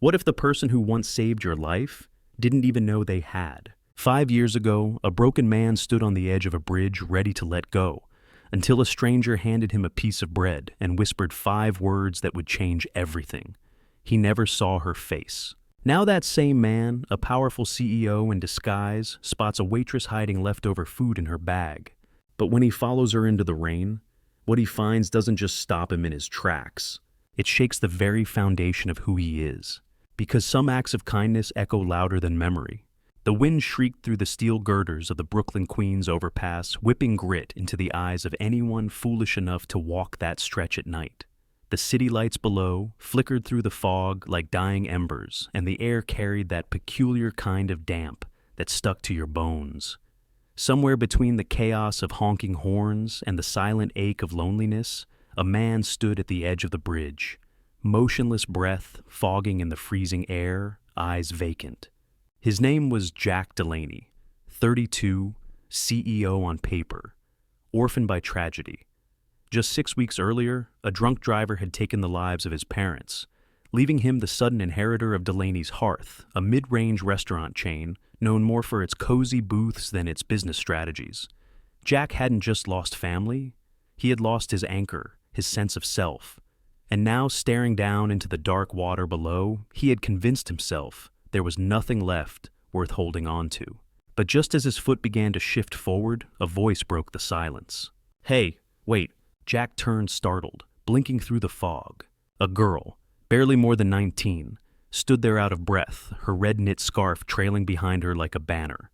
What if the person who once saved your life didn't even know they had? 5 years ago, a broken man stood on the edge of a bridge ready to let go, until a stranger handed him a piece of bread and whispered 5 words that would change everything. He never saw her face. Now that same man, a powerful CEO in disguise, spots a waitress hiding leftover food in her bag. But when he follows her into the rain, what he finds doesn't just stop him in his tracks. It shakes the very foundation of who he is. Because some acts of kindness echo louder than memory. The wind shrieked through the steel girders of the Brooklyn Queens overpass, whipping grit into the eyes of anyone foolish enough to walk that stretch at night. The city lights below flickered through the fog like dying embers, and the air carried that peculiar kind of damp that stuck to your bones. Somewhere between the chaos of honking horns and the silent ache of loneliness, a man stood at the edge of the bridge, motionless breath fogging in the freezing air, eyes vacant. His name was Jack Delaney, 32, CEO on paper, orphaned by tragedy. Just 6 weeks earlier, a drunk driver had taken the lives of his parents, leaving him the sudden inheritor of Delaney's Hearth, a mid-range restaurant chain known more for its cozy booths than its business strategies. Jack hadn't just lost family, he had lost his anchor, his sense of self. And now, staring down into the dark water below, he had convinced himself there was nothing left worth holding on to. But just as his foot began to shift forward, a voice broke the silence. "Hey, wait." Jack turned startled, blinking through the fog. A girl, barely more than 19, stood there out of breath, her red knit scarf trailing behind her like a banner.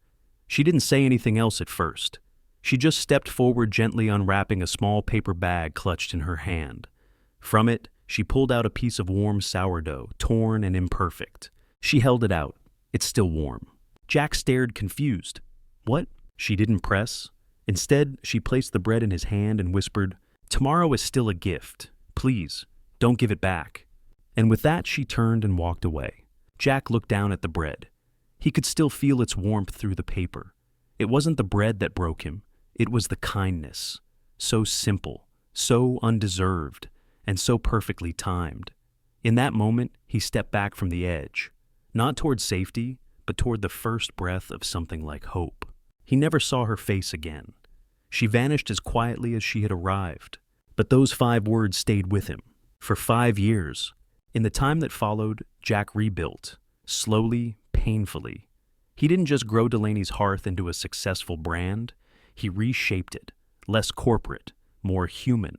She didn't say anything else at first. She just stepped forward, gently unwrapping a small paper bag clutched in her hand. From it, she pulled out a piece of warm sourdough, torn and imperfect. She held it out. It's still warm. Jack stared, confused. What? She didn't press. Instead, she placed the bread in his hand and whispered, "Tomorrow is still a gift. Please, don't give it back." And with that, she turned and walked away. Jack looked down at the bread. He could still feel its warmth through the paper. It wasn't the bread that broke him. It was the kindness. So simple, so undeserved, and so perfectly timed. In that moment, he stepped back from the edge, not toward safety, but toward the first breath of something like hope. He never saw her face again. She vanished as quietly as she had arrived. But those 5 words stayed with him. For 5 years. In the time that followed, Jack rebuilt. Slowly, painfully. He didn't just grow Delaney's Hearth into a successful brand. He reshaped it. Less corporate, more human.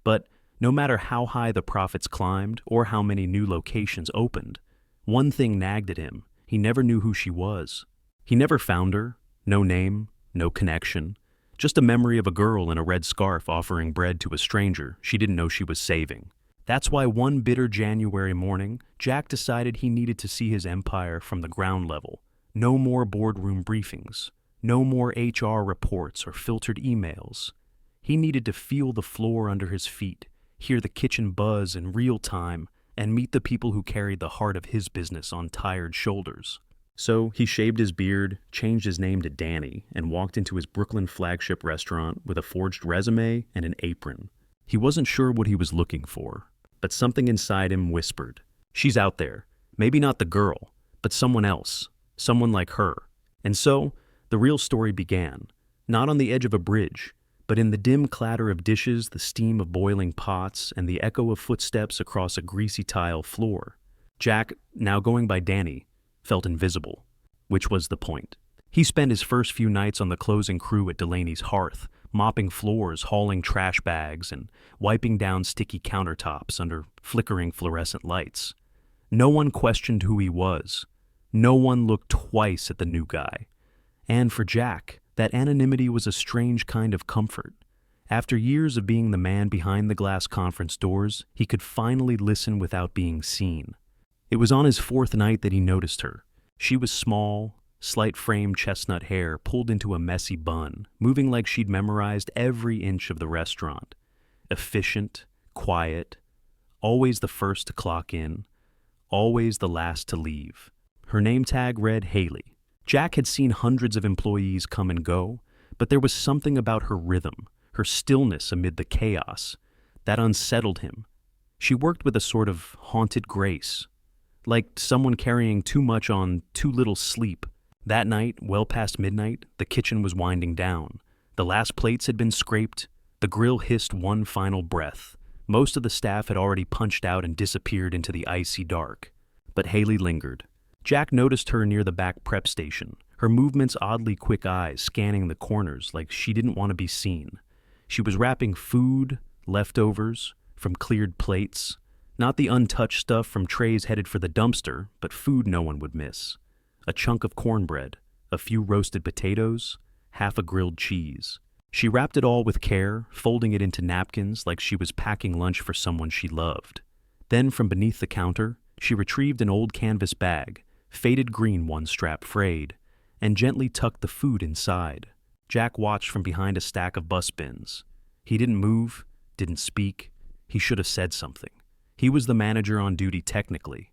But no matter how high the profits climbed or how many new locations opened, one thing nagged at him. He never knew who she was. He never found her. No name, no connection. Just a memory of a girl in a red scarf offering bread to a stranger she didn't know she was saving. That's why one bitter January morning, Jack decided he needed to see his empire from the ground level. No more boardroom briefings. No more HR reports or filtered emails. He needed to feel the floor under his feet, hear the kitchen buzz in real time, and meet the people who carried the heart of his business on tired shoulders. So he shaved his beard, changed his name to Danny, and walked into his Brooklyn flagship restaurant with a forged resume and an apron. He wasn't sure what he was looking for, but something inside him whispered, "She's out there. Maybe not the girl, but someone else. Someone like her." And so, the real story began, not on the edge of a bridge, but in the dim clatter of dishes, the steam of boiling pots, and the echo of footsteps across a greasy tile floor. Jack, now going by Danny, felt invisible, which was the point. He spent his first few nights on the closing crew at Delaney's Hearth, mopping floors, hauling trash bags, and wiping down sticky countertops under flickering fluorescent lights. No one questioned who he was. No one looked twice at the new guy. And for Jack, that anonymity was a strange kind of comfort. After years of being the man behind the glass conference doors, he could finally listen without being seen. It was on his 4th night that he noticed her. She was small, slight-framed chestnut hair pulled into a messy bun, moving like she'd memorized every inch of the restaurant. Efficient, quiet, always the first to clock in, always the last to leave. Her name tag read Haley. Jack had seen hundreds of employees come and go, but there was something about her rhythm, her stillness amid the chaos, that unsettled him. She worked with a sort of haunted grace, like someone carrying too much on too little sleep. That night, well past midnight, the kitchen was winding down. The last plates had been scraped. The grill hissed one final breath. Most of the staff had already punched out and disappeared into the icy dark. But Haley lingered. Jack noticed her near the back prep station, her movements oddly quick eyes scanning the corners like she didn't want to be seen. She was wrapping food, leftovers, from cleared plates. Not the untouched stuff from trays headed for the dumpster, but food no one would miss. A chunk of cornbread, a few roasted potatoes, half a grilled cheese. She wrapped it all with care, folding it into napkins like she was packing lunch for someone she loved. Then from beneath the counter, she retrieved an old canvas bag, faded green one strap frayed, and gently tucked the food inside. Jack watched from behind a stack of bus bins. He didn't move, didn't speak. He should have said something. He was the manager on duty technically,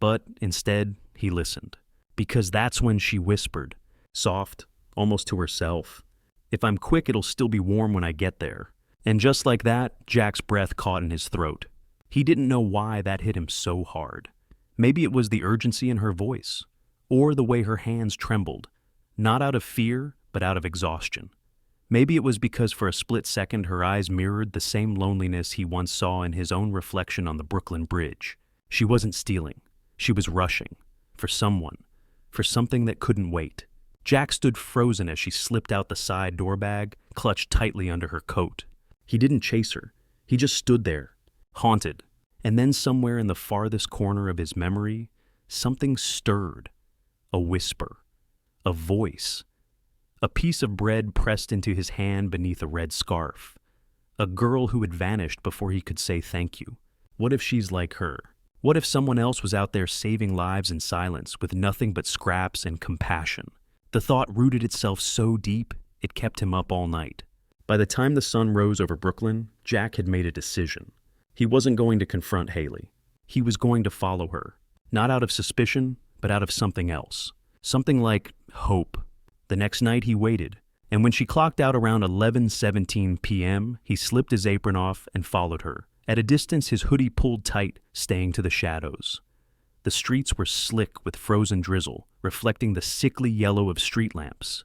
but instead he listened. Because that's when she whispered, soft, almost to herself, "If I'm quick, it'll still be warm when I get there." And just like that, Jack's breath caught in his throat. He didn't know why that hit him so hard. Maybe it was the urgency in her voice, or the way her hands trembled, not out of fear, but out of exhaustion. Maybe it was because for a split second her eyes mirrored the same loneliness he once saw in his own reflection on the Brooklyn Bridge. She wasn't stealing. She was rushing. For someone. For something that couldn't wait. Jack stood frozen as she slipped out the side door bag, clutched tightly under her coat. He didn't chase her. He just stood there, haunted. And then somewhere in the farthest corner of his memory, something stirred. A whisper. A voice. A piece of bread pressed into his hand beneath a red scarf. A girl who had vanished before he could say thank you. What if she's like her? What if someone else was out there saving lives in silence with nothing but scraps and compassion? The thought rooted itself so deep, it kept him up all night. By the time the sun rose over Brooklyn, Jack had made a decision. He wasn't going to confront Haley. He was going to follow her. Not out of suspicion, but out of something else. Something like hope. The next night he waited, and when she clocked out around 11:17 p.m., he slipped his apron off and followed her. At a distance, his hoodie pulled tight, staying to the shadows. The streets were slick with frozen drizzle, reflecting the sickly yellow of street lamps.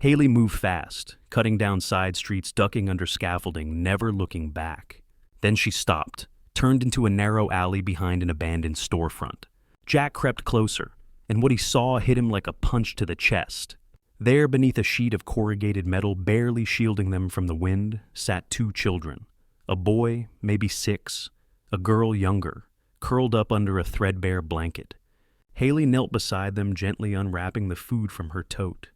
Haley moved fast, cutting down side streets, ducking under scaffolding, never looking back. Then she stopped, turned into a narrow alley behind an abandoned storefront. Jack crept closer, and what he saw hit him like a punch to the chest. There, beneath a sheet of corrugated metal barely shielding them from the wind, sat two children. A boy, maybe 6, a girl younger, curled up under a threadbare blanket. Haley knelt beside them, gently unwrapping the food from her tote.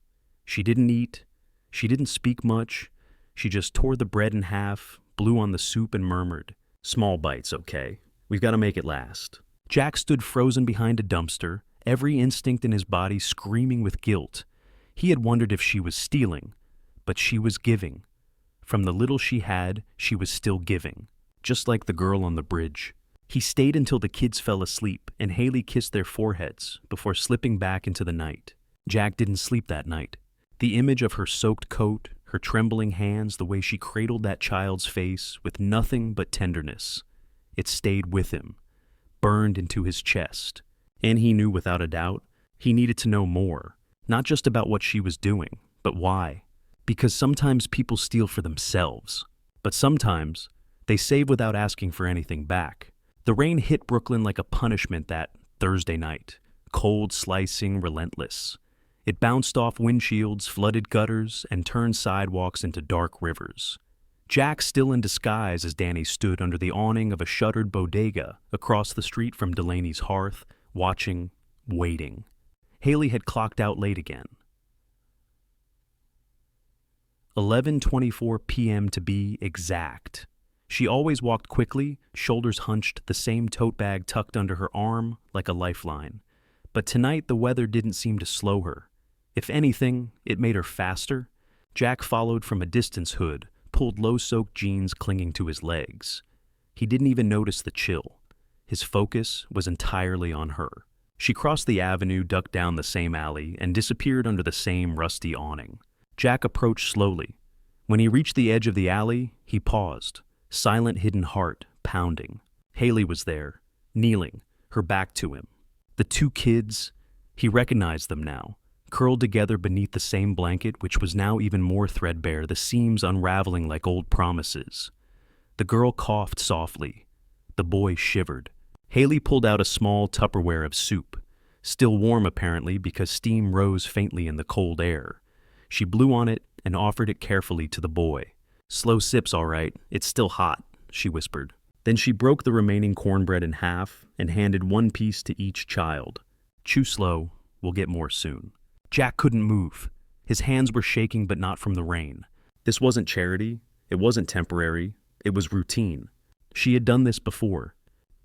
She didn't eat. She didn't speak much. She just tore the bread in half, blew on the soup, and murmured, "Small bites, okay? We've got to make it last." Jack stood frozen behind a dumpster, every instinct in his body screaming with guilt. He had wondered if she was stealing, but she was giving. From the little she had, she was still giving, just like the girl on the bridge. He stayed until the kids fell asleep and Haley kissed their foreheads before slipping back into the night. Jack didn't sleep that night. The image of her soaked coat, her trembling hands, the way she cradled that child's face with nothing but tenderness. It stayed with him, burned into his chest. And he knew without a doubt, he needed to know more, not just about what she was doing, but why. Because sometimes people steal for themselves, but sometimes they save without asking for anything back. The rain hit Brooklyn like a punishment that Thursday night, cold, slicing, relentless. It bounced off windshields, flooded gutters, and turned sidewalks into dark rivers. Jack, still in disguise as Danny, stood under the awning of a shuttered bodega across the street from Delaney's hearth, watching, waiting. Haley had clocked out late again. 11:24 p.m. to be exact. She always walked quickly, shoulders hunched, the same tote bag tucked under her arm like a lifeline. But tonight the weather didn't seem to slow her. If anything, it made her faster. Jack followed from a distance hood, pulled low-soaked jeans clinging to his legs. He didn't even notice the chill. His focus was entirely on her. She crossed the avenue, ducked down the same alley, and disappeared under the same rusty awning. Jack approached slowly. When he reached the edge of the alley, he paused, silent hidden heart pounding. Haley was there, kneeling, her back to him. The two kids, he recognized them now, curled together beneath the same blanket, which was now even more threadbare, the seams unraveling like old promises. The girl coughed softly. The boy shivered. Haley pulled out a small Tupperware of soup, still warm apparently because steam rose faintly in the cold air. She blew on it and offered it carefully to the boy. "Slow sips, all right. It's still hot," she whispered. Then she broke the remaining cornbread in half and handed one piece to each child. "Chew slow. We'll get more soon." Jack couldn't move. His hands were shaking, but not from the rain. This wasn't charity. It wasn't temporary. It was routine. She had done this before.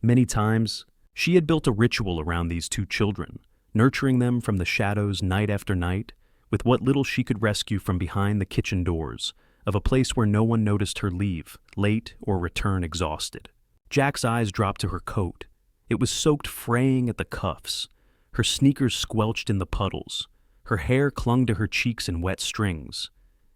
Many times, she had built a ritual around these two children, nurturing them from the shadows night after night, with what little she could rescue from behind the kitchen doors, of a place where no one noticed her leave, late or return exhausted. Jack's eyes dropped to her coat. It was soaked, fraying at the cuffs. Her sneakers squelched in the puddles. Her hair clung to her cheeks in wet strings.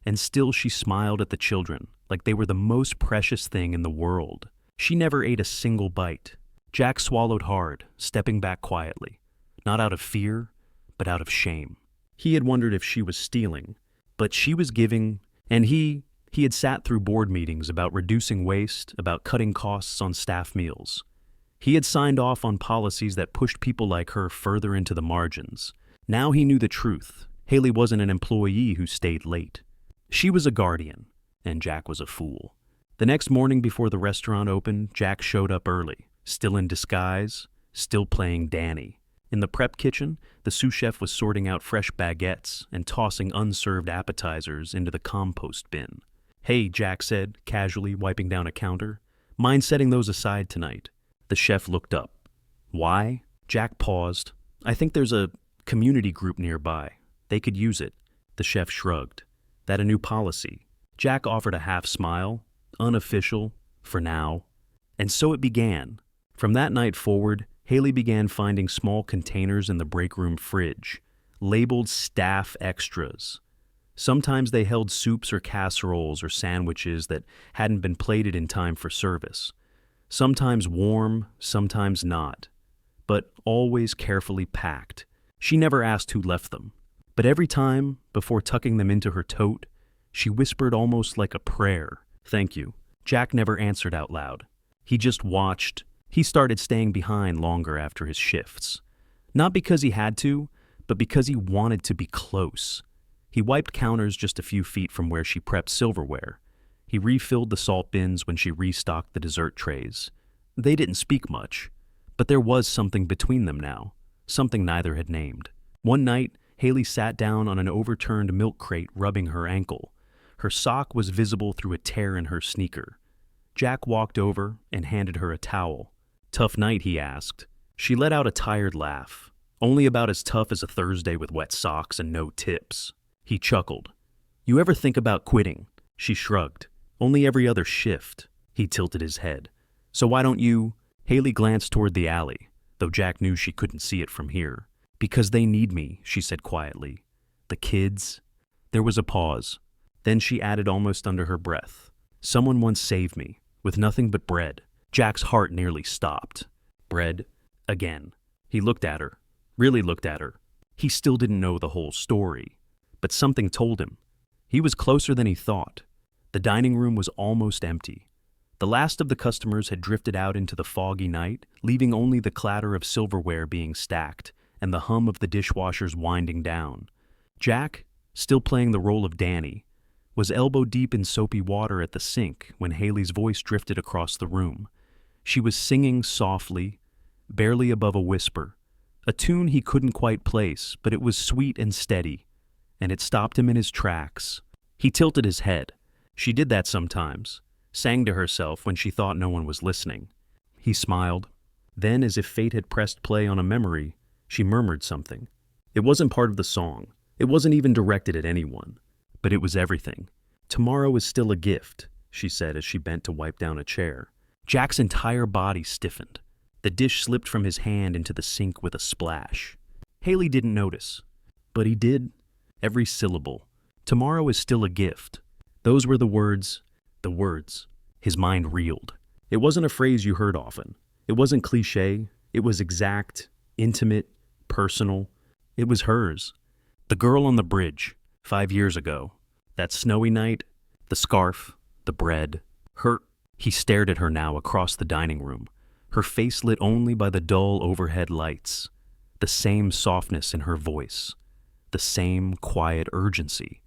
And still she smiled at the children, like they were the most precious thing in the world. She never ate a single bite. Jack swallowed hard, stepping back quietly, not out of fear, but out of shame. He had wondered if she was stealing, but she was giving, and he had sat through board meetings about reducing waste, about cutting costs on staff meals. He had signed off on policies that pushed people like her further into the margins. Now he knew the truth. Haley wasn't an employee who stayed late. She was a guardian, and Jack was a fool. The next morning before the restaurant opened, Jack showed up early, still in disguise, still playing Danny. In the prep kitchen, the sous chef was sorting out fresh baguettes and tossing unserved appetizers into the compost bin. "Hey," Jack said, casually wiping down a counter. "Mind setting those aside tonight?" The chef looked up. "Why?" Jack paused. "I think there's a community group nearby. They could use it." The chef shrugged. "That a new policy?" Jack offered a half smile. "Unofficial, for now." And so it began. From that night forward, Haley began finding small containers in the break room fridge, labeled staff extras. Sometimes they held soups or casseroles or sandwiches that hadn't been plated in time for service. Sometimes warm, sometimes not, but always carefully packed. She never asked who left them, but every time, before tucking them into her tote, she whispered almost like a prayer, "Thank you." Jack never answered out loud. He just watched. He started staying behind longer after his shifts. Not because he had to, but because he wanted to be close. He wiped counters just a few feet from where she prepped silverware. He refilled the salt bins when she restocked the dessert trays. They didn't speak much, but there was something between them now, something neither had named. One night, Haley sat down on an overturned milk crate, rubbing her ankle. Her sock was visible through a tear in her sneaker. Jack walked over and handed her a towel. "Tough night?" he asked. She let out a tired laugh. "Only about as tough as a Thursday with wet socks and no tips." He chuckled. "You ever think about quitting?" She shrugged. "Only every other shift." He tilted his head. "So why don't you?" Haley glanced toward the alley, though Jack knew she couldn't see it from here. "Because they need me," she said quietly. "The kids." There was a pause. Then she added almost under her breath, "Someone once saved me, with nothing but bread." Jack's heart nearly stopped. Bread? Again. He looked at her. Really looked at her. He still didn't know the whole story. But something told him. He was closer than he thought. The dining room was almost empty. The last of the customers had drifted out into the foggy night, leaving only the clatter of silverware being stacked and the hum of the dishwashers winding down. Jack, still playing the role of Danny, was elbow-deep in soapy water at the sink when Haley's voice drifted across the room. She was singing softly, barely above a whisper, a tune he couldn't quite place, but it was sweet and steady, and it stopped him in his tracks. He tilted his head. She did that sometimes, sang to herself when she thought no one was listening. He smiled. Then, as if fate had pressed play on a memory, she murmured something. It wasn't part of the song. It wasn't even directed at anyone. But it was everything. "Tomorrow is still a gift," she said as she bent to wipe down a chair. Jack's entire body stiffened. The dish slipped from his hand into the sink with a splash. Haley didn't notice, but he did. Every syllable. "Tomorrow is still a gift." Those were the words. The words. His mind reeled. It wasn't a phrase you heard often. It wasn't cliché. It was exact, intimate, personal. It was hers. The girl on the bridge, 5 years ago. That snowy night, the scarf, the bread, her. He stared at her now across the dining room, her face lit only by the dull overhead lights. The same softness in her voice, the same quiet urgency.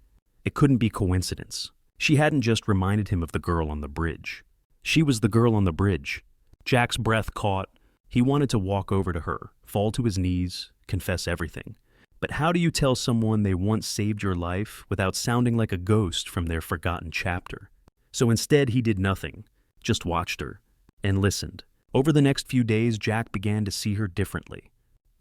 It couldn't be coincidence. She hadn't just reminded him of the girl on the bridge. She was the girl on the bridge. Jack's breath caught. He wanted to walk over to her, fall to his knees, confess everything. But how do you tell someone they once saved your life without sounding like a ghost from their forgotten chapter? So instead, he did nothing, just watched her and listened. Over the next few days, Jack began to see her differently.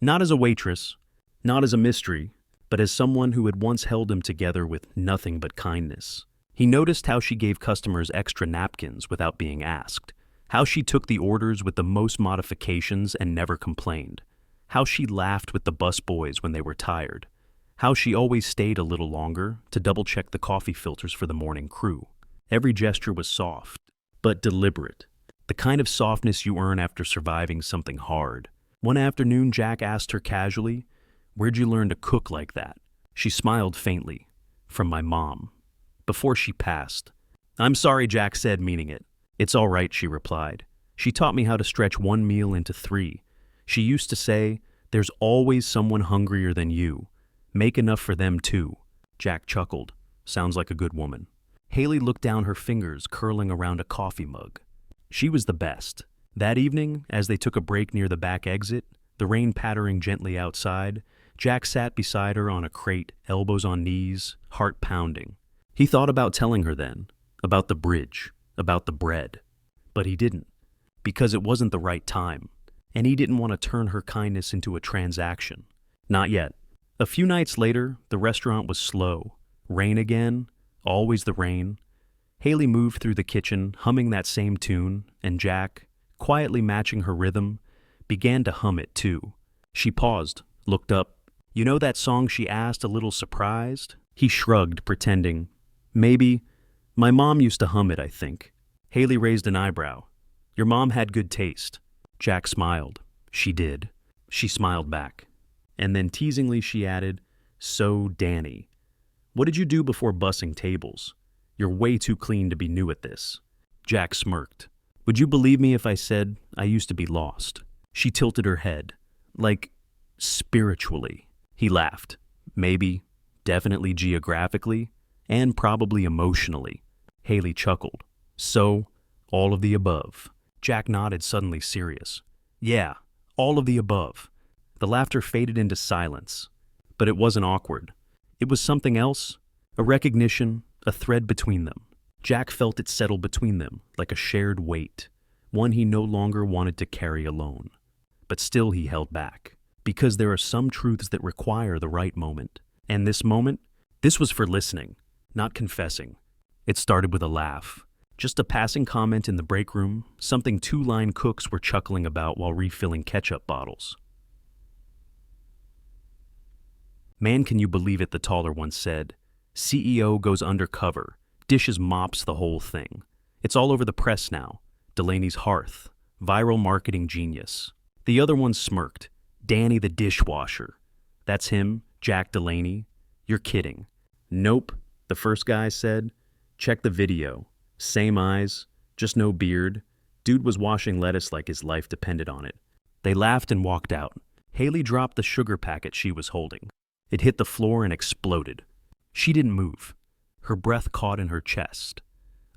Not as a waitress, not as a mystery, but as someone who had once held him together with nothing but kindness. He noticed how she gave customers extra napkins without being asked, how she took the orders with the most modifications and never complained, how she laughed with the busboys when they were tired, how she always stayed a little longer to double-check the coffee filters for the morning crew. Every gesture was soft, but deliberate, the kind of softness you earn after surviving something hard. One afternoon, Jack asked her casually, "Where'd you learn to cook like that?" She smiled faintly. "From my mom." Before she passed. "I'm sorry," Jack said, meaning it. "It's all right," she replied. "She taught me how to stretch one meal into 3. She used to say, 'There's always someone hungrier than you. Make enough for them too.'" Jack chuckled. "Sounds like a good woman." Haley looked down, her fingers curling around a coffee mug. She was the best. That evening, as they took a break near the back exit, the rain pattering gently outside, Jack sat beside her on a crate, elbows on knees, heart pounding. He thought about telling her then, about the bridge, about the bread. But he didn't, because it wasn't the right time, and he didn't want to turn her kindness into a transaction. Not yet. A few nights later, the restaurant was slow. Rain again, always the rain. Haley moved through the kitchen, humming that same tune, and Jack, quietly matching her rhythm, began to hum it too. She paused, looked up. "You know that song?" she asked, a little surprised. He shrugged, pretending, "Maybe. My mom used to hum it, I think." Haley raised an eyebrow. "Your mom had good taste." Jack smiled. "She did." She smiled back. And then teasingly she added, "So, Danny, what did you do before bussing tables? You're way too clean to be new at this." Jack smirked. "Would you believe me if I said I used to be lost?" She tilted her head. "Like, spiritually." He laughed. "Maybe, definitely geographically, and probably emotionally." Haley chuckled. "So, all of the above." Jack nodded, suddenly serious. "Yeah, all of the above." The laughter faded into silence. But it wasn't awkward. It was something else, a recognition, a thread between them. Jack felt it settle between them, like a shared weight, one he no longer wanted to carry alone. But still he held back, because there are some truths that require the right moment. And this moment, this was for listening, not confessing. It started with a laugh. Just a passing comment in the break room, something 2-line cooks were chuckling about while refilling ketchup bottles. "Man, can you believe it," the taller one said. "CEO goes undercover, dishes mops the whole thing. It's all over the press now. Delaney's hearth, viral marketing genius." The other one smirked. "Danny the dishwasher." "That's him, Jack Delaney?" "You're kidding." "Nope," the first guy said. "Check the video. Same eyes, just no beard. Dude was washing lettuce like his life depended on it." They laughed and walked out. Haley dropped the sugar packet she was holding. It hit the floor and exploded. She didn't move. Her breath caught in her chest.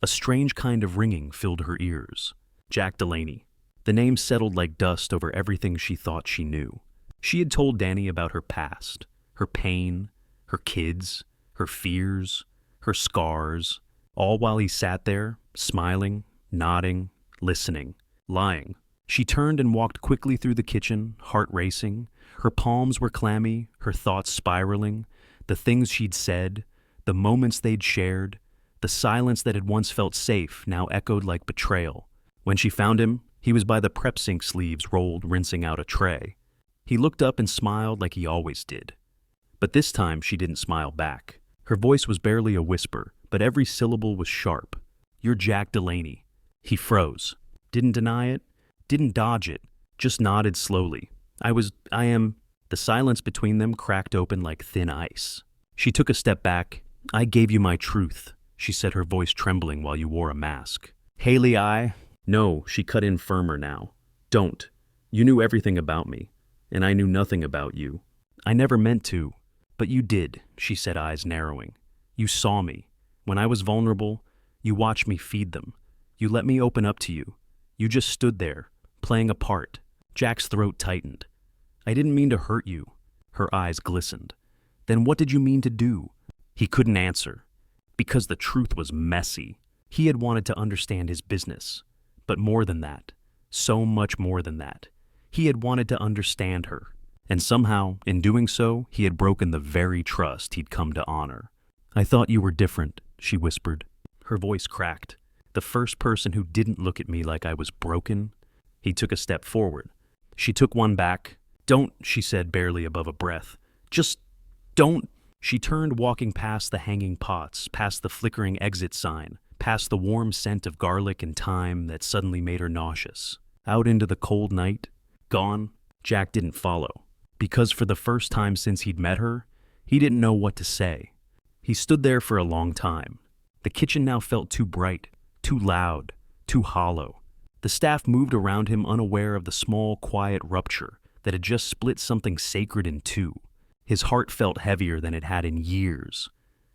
A strange kind of ringing filled her ears. Jack Delaney. The name settled like dust over everything she thought she knew. She had told Danny about her past, her pain, her kids, her fears, her scars, all while he sat there, smiling, nodding, listening, lying. She turned and walked quickly through the kitchen, heart racing. Her palms were clammy, her thoughts spiraling. The things she'd said, the moments they'd shared, the silence that had once felt safe now echoed like betrayal. When she found him, he was by the prep sink, sleeves rolled, rinsing out a tray. He looked up and smiled like he always did. But this time she didn't smile back. Her voice was barely a whisper, but every syllable was sharp. "You're Jack Delaney." He froze. Didn't deny it, didn't dodge it, just nodded slowly. I am. The silence between them cracked open like thin ice. She took a step back. I gave you my truth, she said, her voice trembling while you wore a mask. Haley, No, she cut in firmer now. Don't. You knew everything about me, and I knew nothing about you. I never meant to, but you did, she said, eyes narrowing. You saw me. When I was vulnerable, you watched me feed them. You let me open up to you. You just stood there, playing a part. Jack's throat tightened. I didn't mean to hurt you. Her eyes glistened. Then what did you mean to do? He couldn't answer, because the truth was messy. He had wanted to understand his business, but more than that, so much more than that. He had wanted to understand her, and somehow, in doing so, he had broken the very trust he'd come to honor. I thought you were different, she whispered. Her voice cracked. The first person who didn't look at me like I was broken. He took a step forward. She took one back. Don't, she said, barely above a breath. Just don't. She turned, walking past the hanging pots, past the flickering exit sign, past the warm scent of garlic and thyme that suddenly made her nauseous. Out into the cold night. Gone. Jack didn't follow, because for the first time since he'd met her, he didn't know what to say. He stood there for a long time. The kitchen now felt too bright, too loud, too hollow. The staff moved around him, unaware of the small, quiet rupture that had just split something sacred in two. His heart felt heavier than it had in years.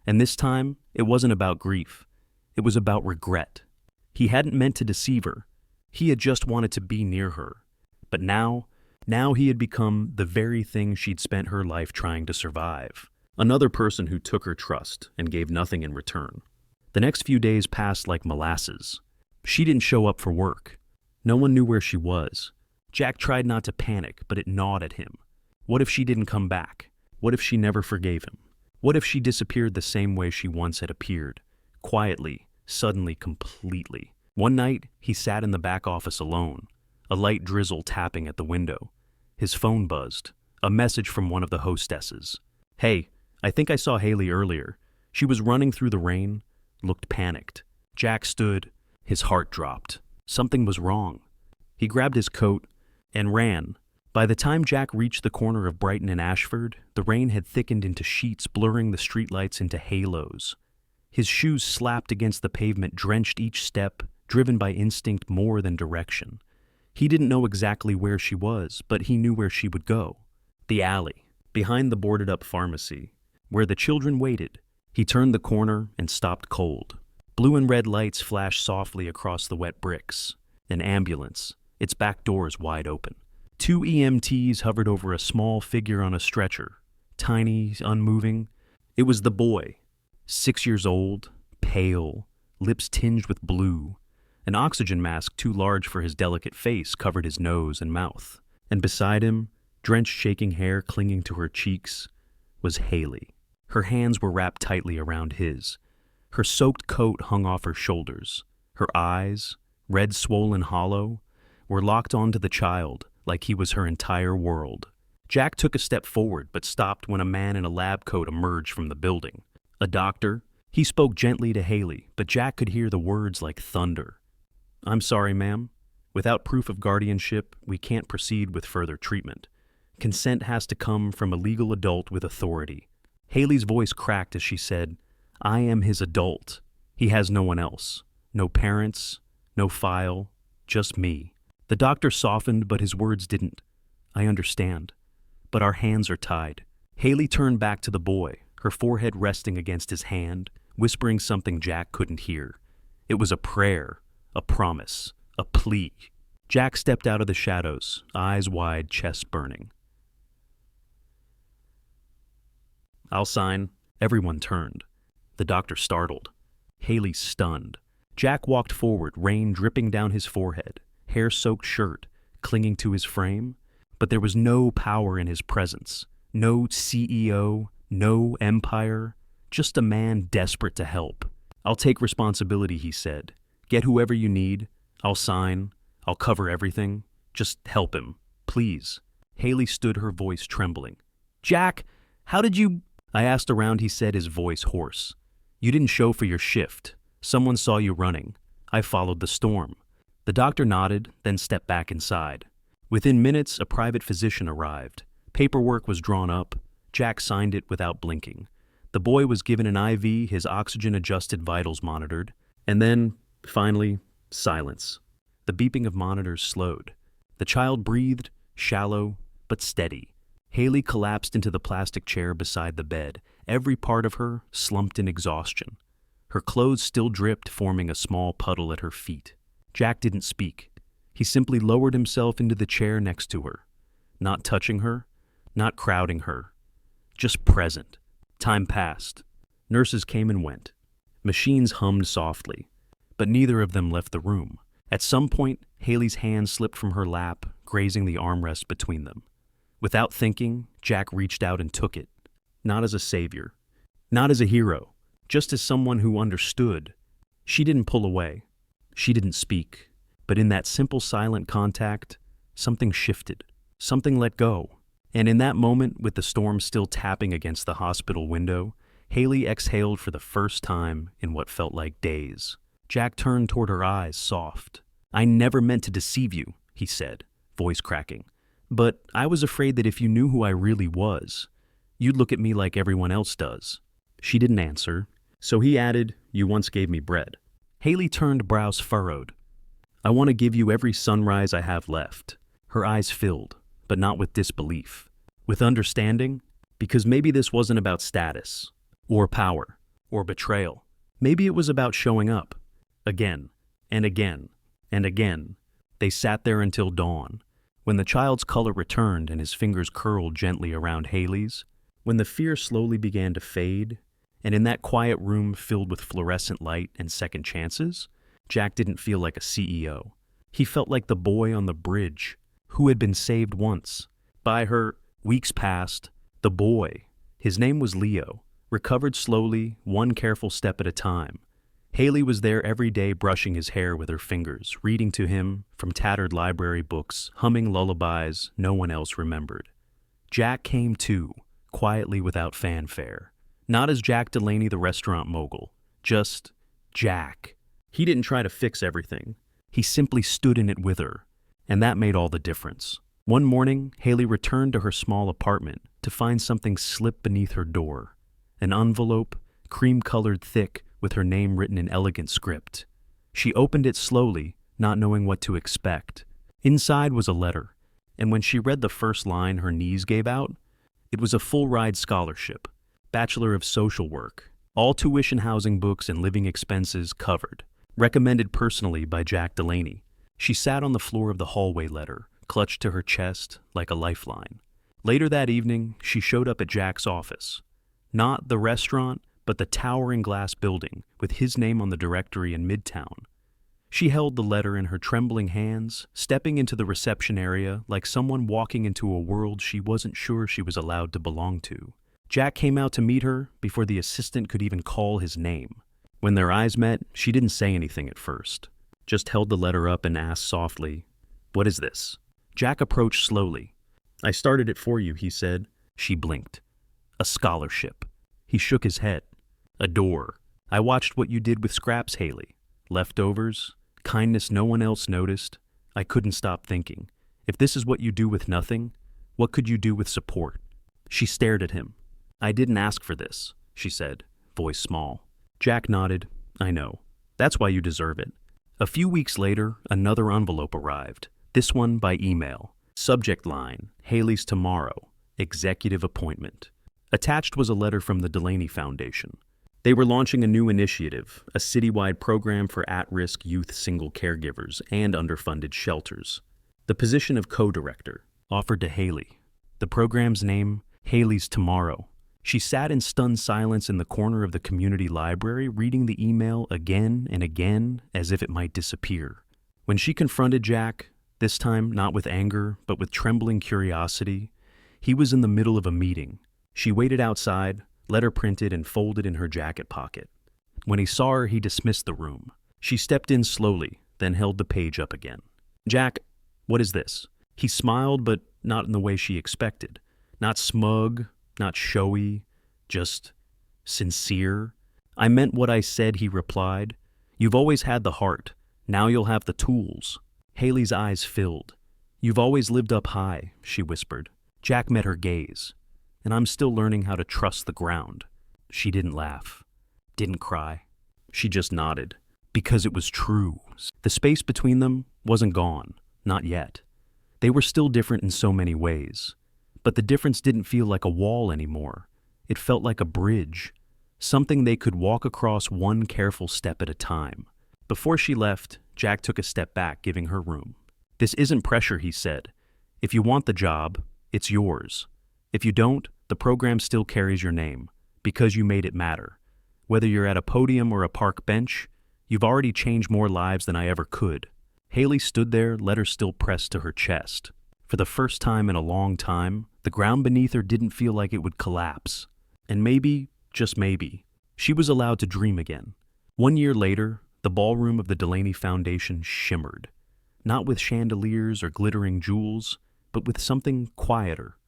And this time, it wasn't about grief. It was about regret. He hadn't meant to deceive her. He had just wanted to be near her. But now he had become the very thing she'd spent her life trying to survive. Another person who took her trust and gave nothing in return. The next few days passed like molasses. She didn't show up for work. No one knew where she was. Jack tried not to panic, but it gnawed at him. What if she didn't come back? What if she never forgave him? What if she disappeared the same way she once had appeared? Quietly, suddenly, completely. One night, he sat in the back office alone, a light drizzle tapping at the window. His phone buzzed. A message from one of the hostesses. Hey, I think I saw Haley earlier. She was running through the rain, looked panicked. Jack stood. His heart dropped. Something was wrong. He grabbed his coat and ran. By the time Jack reached the corner of Brighton and Ashford, the rain had thickened into sheets, blurring the streetlights into halos. His shoes slapped against the pavement, drenched each step, driven by instinct more than direction. He didn't know exactly where she was, but he knew where she would go. The alley, behind the boarded-up pharmacy, where the children waited. He turned the corner and stopped cold. Blue and red lights flashed softly across the wet bricks. An ambulance, its back doors wide open. 2 EMTs hovered over a small figure on a stretcher, tiny, unmoving. It was the boy, 6 years old, pale, lips tinged with blue. An oxygen mask too large for his delicate face covered his nose and mouth. And beside him, drenched shaking hair clinging to her cheeks, was Haley. Her hands were wrapped tightly around his. Her soaked coat hung off her shoulders. Her eyes, red, swollen, hollow, were locked onto the child like he was her entire world. Jack took a step forward but stopped when a man in a lab coat emerged from the building. A doctor. He spoke gently to Haley, but Jack could hear the words like thunder. I'm sorry, ma'am. Without proof of guardianship, we can't proceed with further treatment. Consent has to come from a legal adult with authority. Haley's voice cracked as she said, I am his adult. He has no one else. No parents, no file, just me. The doctor softened, but his words didn't. I understand. But our hands are tied. Haley turned back to the boy, her forehead resting against his hand, whispering something Jack couldn't hear. It was a prayer, a promise, a plea. Jack stepped out of the shadows, eyes wide, chest burning. I'll sign. Everyone turned. The doctor startled. Haley stunned. Jack walked forward, rain dripping down his forehead, hair-soaked shirt clinging to his frame. But there was no power in his presence. No CEO, no empire, just a man desperate to help. I'll take responsibility, he said. Get whoever you need. I'll sign. I'll cover everything. Just help him, please. Haley stood, her voice trembling. Jack, how did you... I asked around, he said, his voice hoarse. You didn't show for your shift. Someone saw you running. I followed the storm. The doctor nodded, then stepped back inside. Within minutes, a private physician arrived. Paperwork was drawn up. Jack signed it without blinking. The boy was given an IV, his oxygen-adjusted vitals monitored, and then, finally, silence. The beeping of monitors slowed. The child breathed, shallow but steady. Haley collapsed into the plastic chair beside the bed, every part of her slumped in exhaustion. Her clothes still dripped, forming a small puddle at her feet. Jack didn't speak. He simply lowered himself into the chair next to her, not touching her, not crowding her, just present. Time passed. Nurses came and went. Machines hummed softly, but neither of them left the room. At some point, Haley's hand slipped from her lap, grazing the armrest between them. Without thinking, Jack reached out and took it, not as a savior, not as a hero, just as someone who understood. She didn't pull away. She didn't speak. But in that simple silent contact, something shifted. Something let go. And in that moment, with the storm still tapping against the hospital window, Haley exhaled for the first time in what felt like days. Jack turned toward her eyes, soft. "I never meant to deceive you," he said, voice cracking. "But I was afraid that if you knew who I really was, you'd look at me like everyone else does." She didn't answer, so he added, "You once gave me bread." Haley turned, brows furrowed. "I want to give you every sunrise I have left." Her eyes filled, but not with disbelief, with understanding, because maybe this wasn't about status, or power, or betrayal. Maybe it was about showing up, again, and again, and again. They sat there until dawn. When the child's color returned and his fingers curled gently around Haley's, when the fear slowly began to fade, and in that quiet room filled with fluorescent light and second chances, Jack didn't feel like a CEO. He felt like the boy on the bridge, who had been saved once. By her, weeks passed. The boy, his name was Leo, recovered slowly, one careful step at a time. Haley was there every day, brushing his hair with her fingers, reading to him from tattered library books, humming lullabies no one else remembered. Jack came too, quietly without fanfare. Not as Jack Delaney, the restaurant mogul, just Jack. He didn't try to fix everything. He simply stood in it with her, and that made all the difference. One morning, Haley returned to her small apartment to find something slip beneath her door. An envelope, cream-colored thick, with her name written in elegant script. She opened it slowly, not knowing what to expect. Inside was a letter, and when she read the first line, her knees gave out. It was a full-ride scholarship, Bachelor of Social Work, all tuition, housing, books, and living expenses covered. Recommended personally by Jack Delaney. She sat on the floor of the hallway letter, clutched to her chest like a lifeline. Later that evening, she showed up at Jack's office. Not the restaurant, but the towering glass building with his name on the directory in Midtown. She held the letter in her trembling hands, stepping into the reception area like someone walking into a world she wasn't sure she was allowed to belong to. Jack came out to meet her before the assistant could even call his name. When their eyes met, she didn't say anything at first, just held the letter up and asked softly, "What is this?" Jack approached slowly. "I started it for you," he said. She blinked. "A scholarship." He shook his head. "A door. I watched what you did with scraps, Haley. Leftovers, kindness no one else noticed. I couldn't stop thinking. If this is what you do with nothing, what could you do with support?" She stared at him. "I didn't ask for this," she said, voice small. Jack nodded. "I know. That's why you deserve it." A few weeks later, another envelope arrived, this one by email. Subject line, "Haley's tomorrow. Executive appointment." Attached was a letter from the Delaney Foundation. They were launching a new initiative, a citywide program for at-risk youth single caregivers and underfunded shelters. The position of co-director, offered to Haley. The program's name, Haley's Tomorrow. She sat in stunned silence in the corner of the community library, reading the email again and again as if it might disappear. When she confronted Jack, this time not with anger, but with trembling curiosity, he was in the middle of a meeting. She waited outside, letter printed and folded in her jacket pocket. When he saw her, he dismissed the room. She stepped in slowly, then held the page up again. "Jack, what is this?" He smiled, but not in the way she expected. Not smug, not showy, just sincere. "I meant what I said," he replied. "You've always had the heart. Now you'll have the tools." Haley's eyes filled. "You've always lived up high," she whispered. Jack met her gaze. "And I'm still learning how to trust the ground." She didn't laugh, didn't cry. She just nodded. Because it was true. The space between them wasn't gone, not yet. They were still different in so many ways. But the difference didn't feel like a wall anymore. It felt like a bridge, something they could walk across one careful step at a time. Before she left, Jack took a step back, giving her room. "This isn't pressure," he said. "If you want the job, it's yours. If you don't, the program still carries your name, because you made it matter. Whether you're at a podium or a park bench, you've already changed more lives than I ever could." Haley stood there, letter still pressed to her chest. For the first time in a long time, the ground beneath her didn't feel like it would collapse. And maybe, just maybe, she was allowed to dream again. 1 year later, the ballroom of the Delaney Foundation shimmered. Not with chandeliers or glittering jewels, but with something quieter,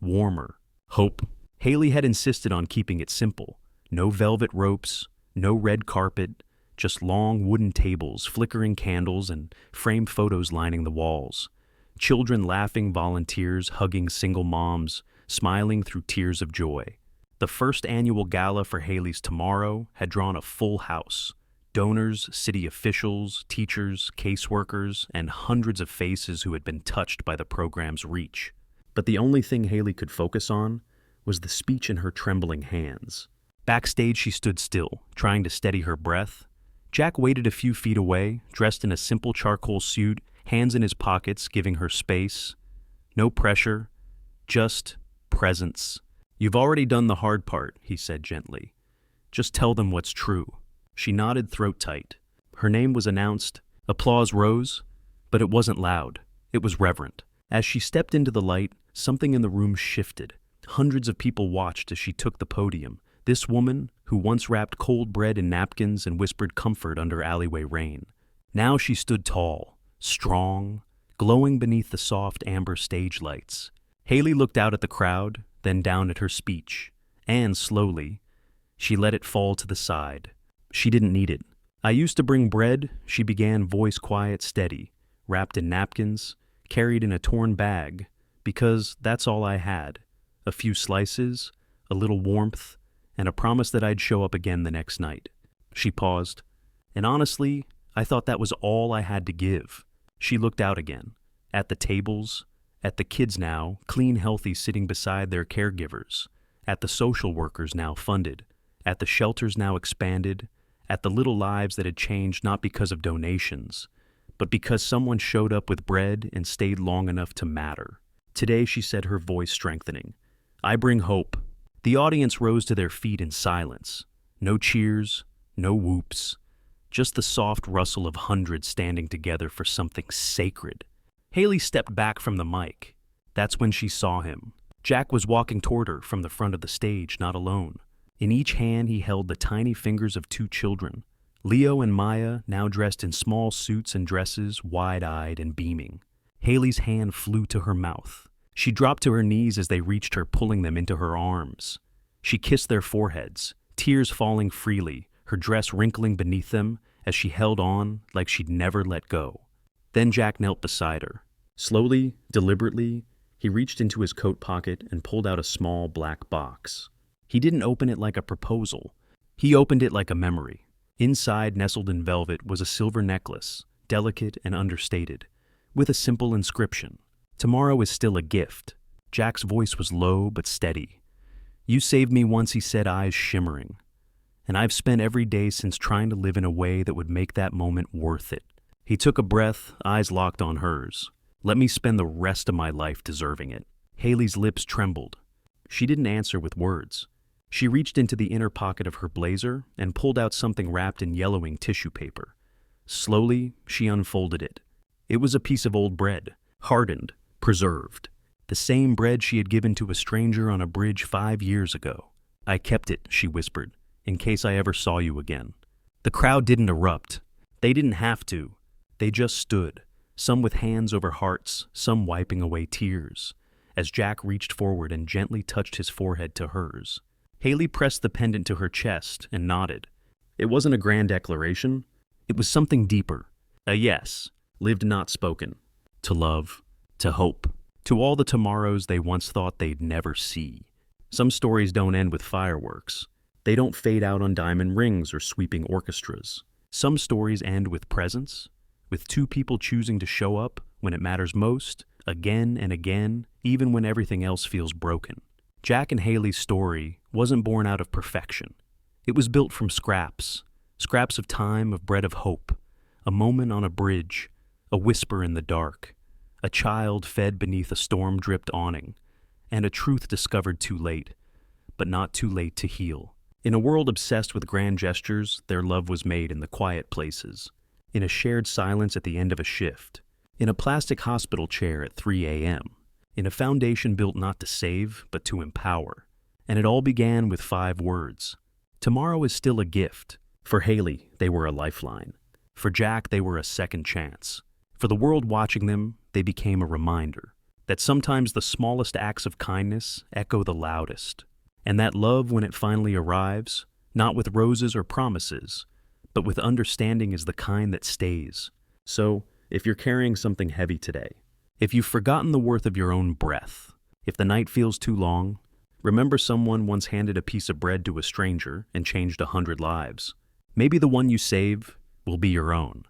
warmer, hope. Haley had insisted on keeping it simple. No velvet ropes, no red carpet, just long wooden tables, flickering candles, and framed photos lining the walls. Children laughing, volunteers hugging single moms, smiling through tears of joy. The first annual gala for Haley's Tomorrow had drawn a full house. Donors, city officials, teachers, caseworkers, and hundreds of faces who had been touched by the program's reach. But the only thing Haley could focus on was the speech in her trembling hands. Backstage, she stood still, trying to steady her breath. Jack waited a few feet away, dressed in a simple charcoal suit, hands in his pockets, giving her space. No pressure, just presence. "You've already done the hard part," he said gently. "Just tell them what's true." She nodded, throat tight. Her name was announced. Applause rose, but it wasn't loud. It was reverent. As she stepped into the light, something in the room shifted. Hundreds of people watched as she took the podium. This woman, who once wrapped cold bread in napkins and whispered comfort under alleyway rain. Now she stood tall, strong, glowing beneath the soft amber stage lights. Haley looked out at the crowd, then down at her speech, and slowly, she let it fall to the side. She didn't need it. "I used to bring bread," she began, voice quiet, steady, wrapped in napkins, carried in a torn bag, because that's all I had. A few slices, a little warmth, and a promise that I'd show up again the next night. She paused. "And honestly, I thought that was all I had to give." She looked out again, at the tables, at the kids now, clean, healthy, sitting beside their caregivers, at the social workers now funded, at the shelters now expanded, at the little lives that had changed not because of donations, but because someone showed up with bread and stayed long enough to matter. "Today," she said, her voice strengthening, "I bring hope." The audience rose to their feet in silence. No cheers, no whoops, just the soft rustle of hundreds standing together for something sacred. Haley stepped back from the mic. That's when she saw him. Jack was walking toward her from the front of the stage, not alone. In each hand he held the tiny fingers of 2 children, Leo and Maya, now dressed in small suits and dresses, wide-eyed and beaming. Haley's hand flew to her mouth. She dropped to her knees as they reached her, pulling them into her arms. She kissed their foreheads, tears falling freely, her dress wrinkling beneath them as she held on like she'd never let go. Then Jack knelt beside her. Slowly, deliberately, he reached into his coat pocket and pulled out a small black box. He didn't open it like a proposal. He opened it like a memory. Inside, nestled in velvet, was a silver necklace, delicate and understated, with a simple inscription. "Tomorrow is still a gift." Jack's voice was low but steady. "You saved me once," he said, eyes shimmering. "And I've spent every day since trying to live in a way that would make that moment worth it." He took a breath, eyes locked on hers. "Let me spend the rest of my life deserving it." Haley's lips trembled. She didn't answer with words. She reached into the inner pocket of her blazer and pulled out something wrapped in yellowing tissue paper. Slowly, she unfolded it. It was a piece of old bread, hardened, preserved. The same bread she had given to a stranger on a bridge 5 years ago. "I kept it," she whispered, "in case I ever saw you again." The crowd didn't erupt. They didn't have to. They just stood, some with hands over hearts, some wiping away tears, as Jack reached forward and gently touched his forehead to hers. Haley pressed the pendant to her chest and nodded. It wasn't a grand declaration. It was something deeper. A yes, lived not spoken. To love, to hope, to all the tomorrows they once thought they'd never see. Some stories don't end with fireworks. They don't fade out on diamond rings or sweeping orchestras. Some stories end with presence, with two people choosing to show up when it matters most, again and again, even when everything else feels broken. Jack and Haley's story wasn't born out of perfection. It was built from scraps of time, of bread of hope, a moment on a bridge, a whisper in the dark, a child fed beneath a storm-dripped awning, and a truth discovered too late, but not too late to heal. In a world obsessed with grand gestures, their love was made in the quiet places, in a shared silence at the end of a shift, in a plastic hospital chair at 3 a.m., in a foundation built not to save, but to empower. And it all began with 5 words. Tomorrow is still a gift. For Haley, they were a lifeline. For Jack, they were a second chance. For the world watching them, they became a reminder that sometimes the smallest acts of kindness echo the loudest, and that love, when it finally arrives, not with roses or promises, but with understanding, is the kind that stays. So, if you're carrying something heavy today, if you've forgotten the worth of your own breath, if the night feels too long, remember someone once handed a piece of bread to a stranger and changed 100 lives. Maybe the one you save will be your own.